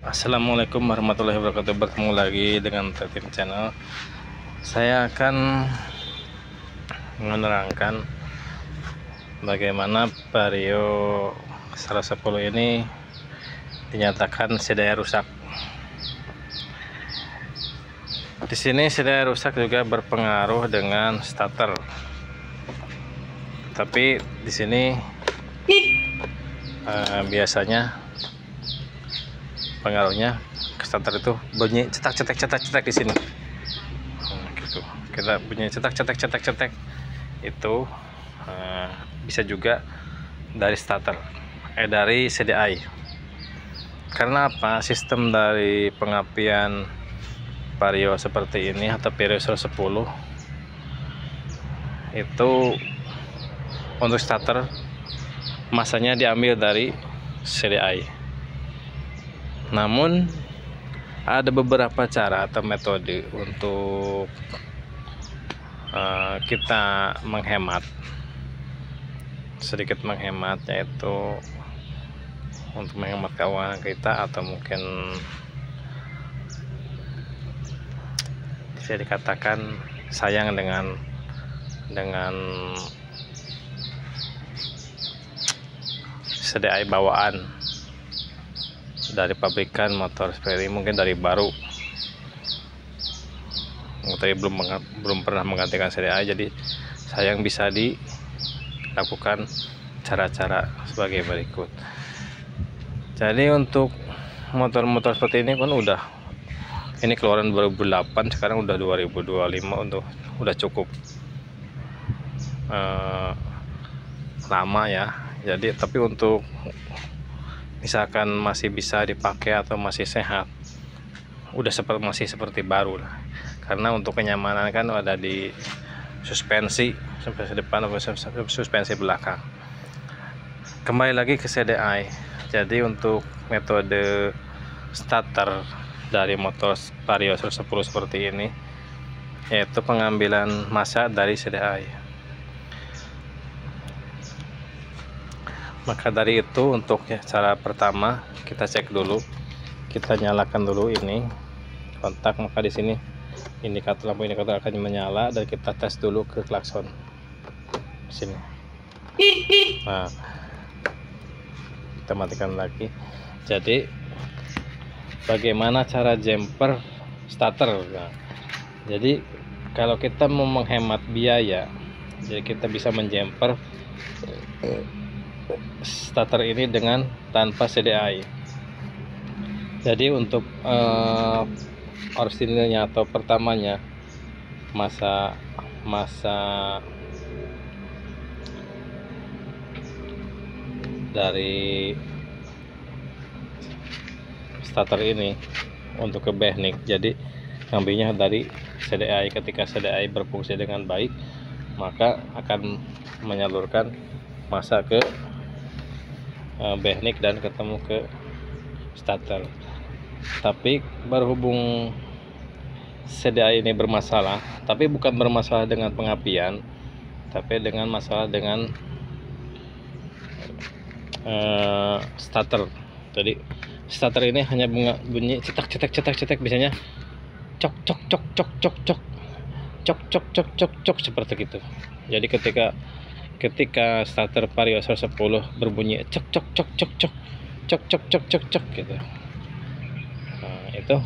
Assalamualaikum warahmatullahi wabarakatuh. Bertemu lagi dengan Tetin Channel. Saya akan menerangkan bagaimana Vario 110 ini dinyatakan sedaya rusak. Di sini sedaya rusak juga berpengaruh dengan starter. Tapi di sini biasanya pengaruhnya ke starter itu bunyi cetak di sini. Gitu. Kita bunyi cetak itu bisa juga dari starter, dari CDI. Karena apa? Sistem dari pengapian Vario seperti ini atau Vario 110 itu untuk starter masanya diambil dari CDI. Namun ada beberapa cara atau metode untuk kita sedikit menghemat, yaitu untuk menghemat keuangan kita, atau mungkin bisa dikatakan sayang dengan CDI bawaan dari pabrikan motor seperti ini, mungkin dari baru, tapi belum pernah menggantikan CDI. Jadi sayang, bisa dilakukan cara-cara sebagai berikut. Jadi untuk motor-motor seperti ini kan ini keluaran 2008, sekarang udah 2025, udah cukup lama ya. Jadi tapi untuk misalkan masih bisa dipakai atau masih sehat, masih seperti baru lah. Karena untuk kenyamanan kan ada di suspensi depan atau suspensi belakang. Kembali lagi ke CDI. Jadi untuk metode starter dari motor Vario 110 seperti ini, yaitu pengambilan massa dari CDI. Maka dari itu, untuk cara pertama, kita cek dulu, kita nyalakan dulu ini kontak. Maka di sini lampu indikator akan menyala, dan kita tes dulu ke klakson di sini. Nah, kita matikan lagi. Jadi bagaimana cara jumper starter? Nah, jadi kalau kita mau menghemat biaya, jadi kita bisa menjumper starter ini dengan tanpa CDI. Jadi untuk orisinilnya atau pertamanya, masa dari starter ini untuk ke Behnik, jadi ngambilnya dari CDI. Ketika CDI berfungsi dengan baik, maka akan menyalurkan massa ke Behnik dan ketemu ke starter. Tapi berhubung CDI ini bermasalah, tapi bukan bermasalah dengan pengapian, tapi dengan masalah dengan starter. Jadi starter ini hanya bunyi cetak biasanya cok seperti itu. Jadi ketika starter Vario 110 berbunyi cok gitu, itu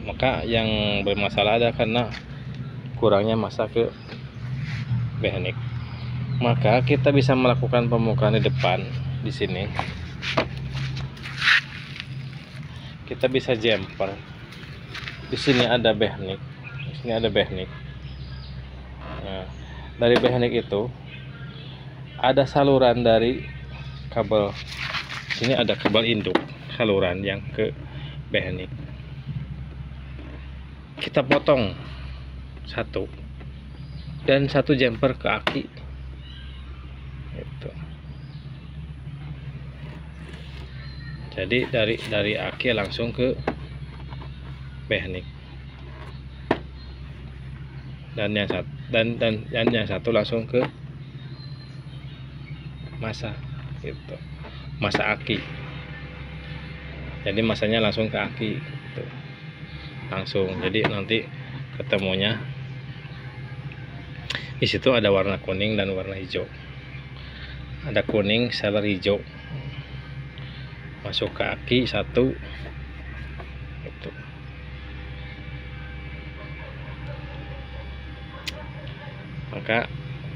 maka yang bermasalah ada karena kurangnya massa ke Behnik. Maka kita bisa melakukan pembukaan di depan. Di sini kita bisa jumper. Di sini ada Behnik, Nah, dari Behnik itu ada saluran dari kabel. Sini ada kabel induk saluran yang ke Behnik. Kita potong satu dan satu jumper ke aki. Itu. Jadi dari aki langsung ke Behnik. Dan yang satu langsung ke massa gitu, massa aki. jadi masanya langsung ke aki gitu. Langsung, jadi nanti ketemunya di situ ada warna kuning dan warna hijau. Ada kuning, seller hijau, masuk ke aki satu itu.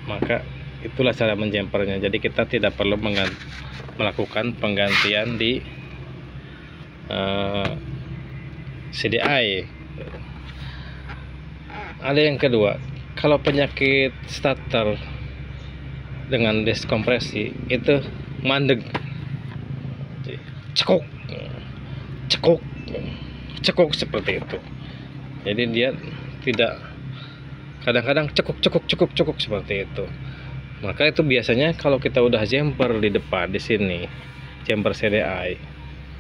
Maka itulah cara menjempernya. Jadi kita tidak perlu melakukan penggantian di CDI. Ada yang kedua, kalau penyakit starter dengan deskompresi itu mandeg, cekuk seperti itu. Jadi dia tidak, kadang-kadang cekuk seperti itu. Maka itu biasanya kalau kita udah jumper di depan di sini, jumper CDI,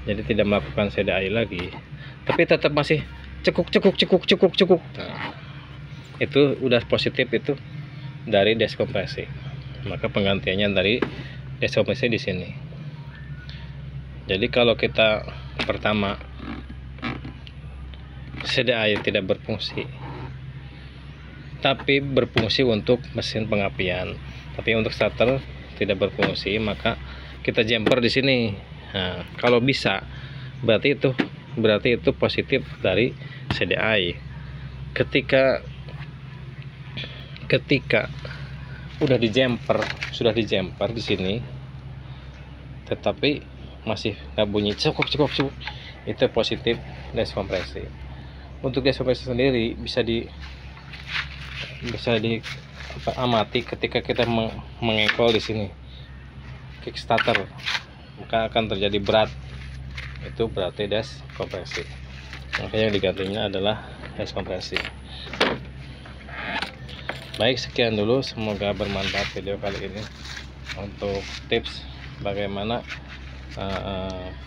jadi tidak melakukan CDI lagi, tapi tetap masih cekuk. Nah, itu udah positif, itu dari deskompresi. Maka penggantiannya dari deskompresi di sini. Jadi kalau kita pertama CDI tidak berfungsi, tapi berfungsi untuk mesin pengapian, tapi untuk starter tidak berfungsi, maka kita jumper di sini. Nah, kalau bisa berarti itu positif dari CDI. Ketika sudah di jumper di sini, tetapi masih nggak bunyi cekuk, itu positif deskompresi. Untuk deskompresi sendiri bisa amati ketika kita mengekol di sini kickstarter, maka akan terjadi berat, itu berarti deskompresi. Maka yang digantinya adalah deskompresi. Baik, sekian dulu, semoga bermanfaat video kali ini untuk tips bagaimana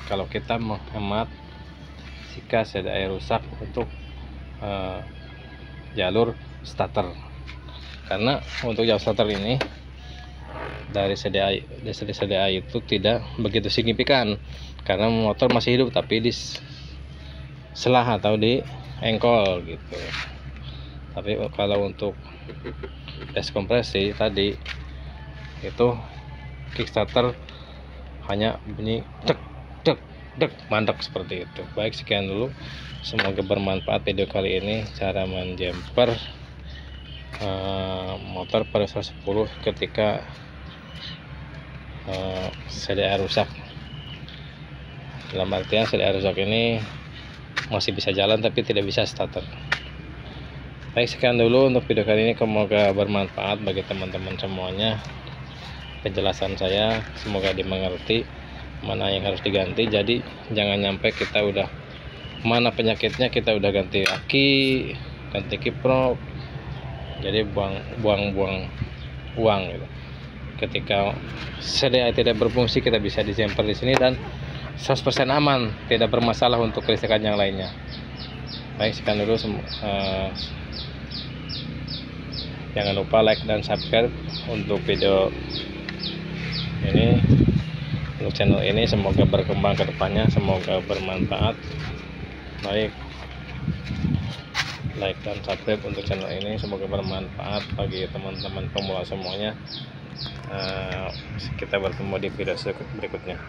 kalau kita menghemat jika CDI rusak untuk jalur starter. Karena untuk jalur starter ini dari CDI itu tidak begitu signifikan, karena motor masih hidup tapi di selah atau di engkol gitu. Tapi kalau untuk deskompresi tadi itu kickstarter hanya bunyi dek mandek seperti itu. Baik, sekian dulu, semoga bermanfaat video kali ini cara menjumper motor pada 110 ketika CDI rusak. Dalam artian CDI rusak ini masih bisa jalan tapi tidak bisa starter. Baik, sekian dulu untuk video kali ini, semoga bermanfaat bagi teman-teman semuanya. Penjelasan saya semoga dimengerti mana yang harus diganti. Jadi jangan nyampe kita udah mana penyakitnya, kita udah ganti aki, ganti kiprok, jadi buang uang gitu. Ketika CDI tidak berfungsi, kita bisa dijumper di sini dan 100% aman, tidak bermasalah untuk kelistrikan yang lainnya. Baik, sekian dulu, jangan lupa like dan subscribe untuk video ini, untuk channel ini. Semoga berkembang ke depannya, semoga bermanfaat. Baik, like dan subscribe untuk channel ini, semoga bermanfaat bagi teman-teman pemula semuanya. Kita bertemu di video berikutnya.